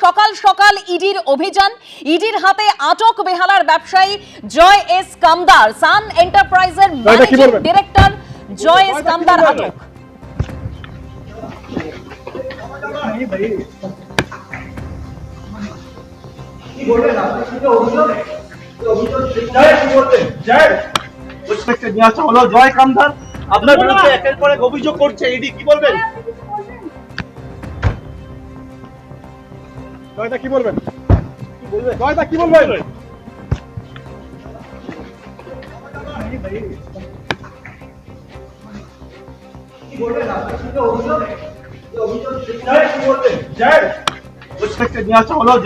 সকাল সকাল ইডির অভিযান, ইডির হাতে আটক বেহালার ব্যবসায়ী জয় এস কামদার। সান এন্টারপ্রাইজের ম্যানেজিং ডিরেক্টর জয় এস কামদার আটক। জয় কামদার আপনার বিরুদ্ধে একের পর এক অভিযোগ করছে ইডি, কি বলবেন? জয়দা কি বলবেন? জয়দা কি বলবেন?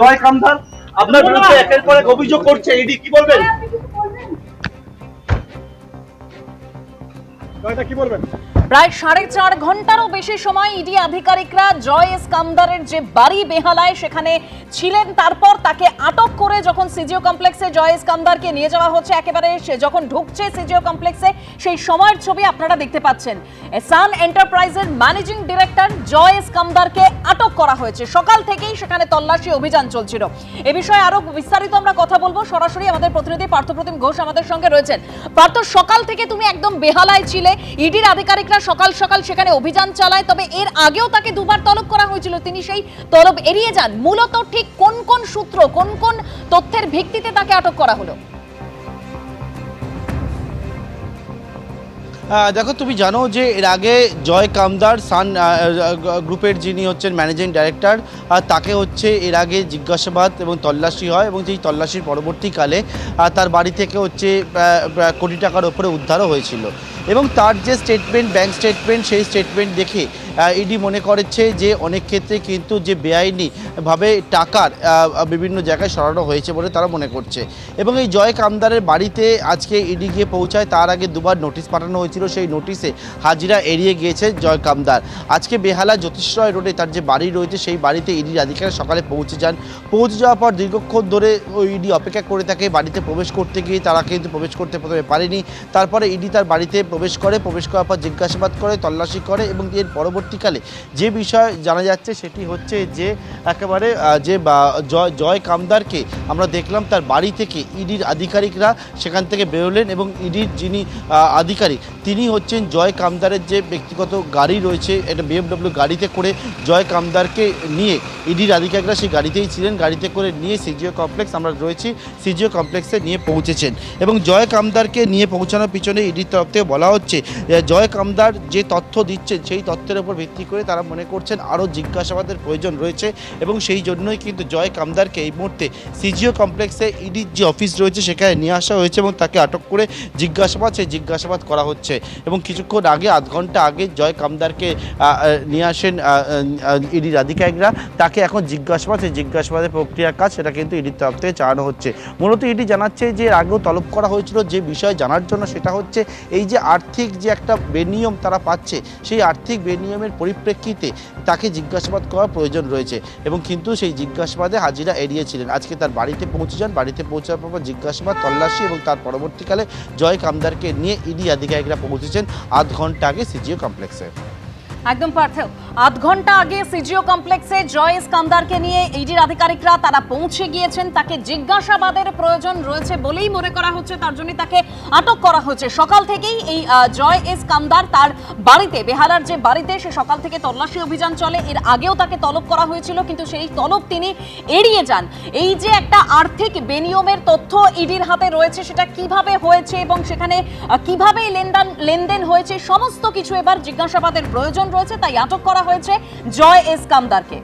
জয় কামদার আপনার বিরুদ্ধে একের পর এক অভিযোগ করছে ইডি, কি বলবেন? জয়দা কি বলবেন? প্রায় 4.5 ঘন্টারও বেশি সময় ইডি আধিকারিকরা জয় এস কামদারের যে বাড়ি বেহালায় সেখানে ছিলেন, তারপর তাকে আটক করে যখন সিজিও কমপ্লেক্সে জয় এস কামদারকে নিয়ে যাওয়া হচ্ছে, একেবারে সে যখন ঢুকছে সিজিও কমপ্লেক্সে সেই সময়ের ছবি আপনারা দেখতে পাচ্ছেন। সান এন্টারপ্রাইজের ম্যানেজিং ডিরেক্টর জয় এস কামদারকে আটক করা হয়েছে। সকাল থেকেই সেখানে তল্লাশি অভিযান চলছিল। এ বিষয়ে আরো বিস্তারিত আমরা কথা বলবো, সরাসরি আমাদের প্রতিনিধি পার্থপ্রতিম ঘোষ আমাদের সঙ্গে রয়েছেন। পার্থ, সকাল থেকে তুমি একদম বেহালায় ছিলে, ইডির আধিকারিকরা সকাল সকাল সেখানে অভিযান চালায়, তবে এর আগেও তাকে দুবার তলব করা হয়েছিল, তিনি সেই তলব এড়িয়ে যান। মূলত ঠিক কোন কোন সূত্র, কোন কোন তথ্যের ভিত্তিতে তাকে আটক করা হলো? দেখো, তুমি জানো যে এর আগে জয় কামদার সান গ্রুপের যিনি হচ্ছেন ম্যানেজিং ডাইরেক্টর, তাকে হচ্ছে এর আগে জিজ্ঞাসাবাদ এবং তল্লাশি হয়, এবং সেই তল্লাশির পরবর্তীকালে তার বাড়ি থেকে হচ্ছে কোটি টাকার ওপরে উদ্ধারও হয়েছিল। এবং তার যে স্টেটমেন্ট, ব্যাংক স্টেটমেন্ট, সেই স্টেটমেন্ট দেখে ইডি মনে করেছে যে অনেক ক্ষেত্রে কিন্তু যে বেআইনিভাবে টাকার বিভিন্ন জায়গায় সরানো হয়েছে বলে তারা মনে করছে। এবং এই জয় কামদারের বাড়িতে আজকে ইডি গিয়ে পৌঁছায়। তার আগে দুবার নোটিশ পাঠানো হয়েছিল, সেই নোটিশে হাজিরা এড়িয়ে গিয়েছে জয় কামদার। আজকে বেহালা জ্যোতিষরয় রোডে তার যে বাড়ি রয়েছে সেই বাড়িতে ইডির আধিকারিকরা সকালে পৌঁছে যান। পৌঁছে যাওয়ার পর দীর্ঘক্ষণ ধরে ওই ইডি অপেক্ষা করে থাকে। বাড়িতে প্রবেশ করতে গিয়ে তারা কিন্তু প্রবেশ করতে প্রথমে পারেনি। তারপরে ইডি তার বাড়িতে প্রবেশ করার পর জিজ্ঞাসাবাদ করে, তল্লাশি করে, এবং এর পরবর্তীকালে যে বিষয় জানা যাচ্ছে সেটি হচ্ছে যে একেবারে যে জয় কামদারকে আমরা দেখলাম তার বাড়ি থেকে ইডির আধিকারিকরা সেখান থেকে বেরোলেন, এবং ইডির যিনি আধিকারিক তিনি হচ্ছেন জয় কামদারের যে ব্যক্তিগত গাড়ি রয়েছে, একটা BMW গাড়িতে করে জয় কামদারকে নিয়ে ইডির আধিকারিকরা সেই গাড়িতেই ছিলেন, গাড়িতে করে নিয়ে সিজিও কমপ্লেক্স, আমরা রয়েছি সিজিও কমপ্লেক্সে নিয়ে পৌঁছেছেন। এবং জয় কামদারকে নিয়ে পৌঁছানোর পিছনে ইডির তরফ থেকে বলা হচ্ছে জয় কামদার যে তথ্য দিচ্ছেন সেই তথ্যের উপর ভিত্তি করে তারা মনে করছেন আরও জিজ্ঞাসাবাদের প্রয়োজন রয়েছে, এবং সেই জন্যই কিন্তু জয় কামদারকে এই মুহূর্তে সিজিও কমপ্লেক্সে ইডির যে অফিস রয়েছে সেখানে নিয়ে আসা হয়েছে, এবং তাকে আটক করে সেই জিজ্ঞাসাবাদ করা হচ্ছে। এবং কিছুক্ষণ আগে, আধ ঘন্টা আগে জয় কামদারকে নিয়ে আসেন ইডির আধিকারিকরা। তাকে এখন সেই জিজ্ঞাসাবাদের প্রক্রিয়ার কাজ সেটা কিন্তু ইডির তরফ থেকে চালানো হচ্ছে। মূলত ইডি জানাচ্ছে যে আগেও তলব করা হয়েছিল যে বিষয় জানার জন্য, সেটা হচ্ছে এই যে আর্থিক যে একটা বেনিয়ম তারা পাচ্ছে, সেই আর্থিক বেনিয়মের পরিপ্রেক্ষিতে তাকে জিজ্ঞাসাবাদ করার প্রয়োজন রয়েছে, এবং কিন্তু সেই জিজ্ঞাসাবাদে হাজিরা এড়িয়েছিলেন। আজকে তার বাড়িতে পৌঁছে যান, বাড়িতে পৌঁছার পর জিজ্ঞাসাবাদ, তল্লাশি, এবং তার পরবর্তীকালে জয় কামদারকে নিয়ে ইডি আধিকারিকরা পৌঁছেছেন আধ ঘন্টা আগে সিজিও কমপ্লেক্সে। একদম পার্থ, আধ ঘন্টা আগে সিজিও কমপ্লেক্সে জয় এস কামদারকে নিয়ে ইডির আধিকারিকরা তারা পৌঁছে গিয়েছেন। তাকে জিজ্ঞাসাবাদের প্রয়োজন রয়েছে বলেই মনে করা হচ্ছে, তার জন্য তাকে আটক করা হচ্ছে। সকাল থেকেই এই জয় এস কামদার তার বাড়িতে, বেহালার যে বাড়িতে, সে সকাল থেকে তল্লাশি অভিযান চলে। এর আগেও তাকে তলব করা হয়েছিল, কিন্তু সেই তলব তিনি এড়িয়ে যান। এই যে একটা আর্থিক বেনিয়মের তথ্য ইডির হাতে রয়েছে, সেটা কিভাবে হয়েছে এবং সেখানে কিভাবে লেনদেন হয়েছে, সমস্ত কিছু এবার জিজ্ঞাসাবাদের প্রয়োজন রয়েছে, তাই আটক করা হয়েছে জয় এস কামদারকে।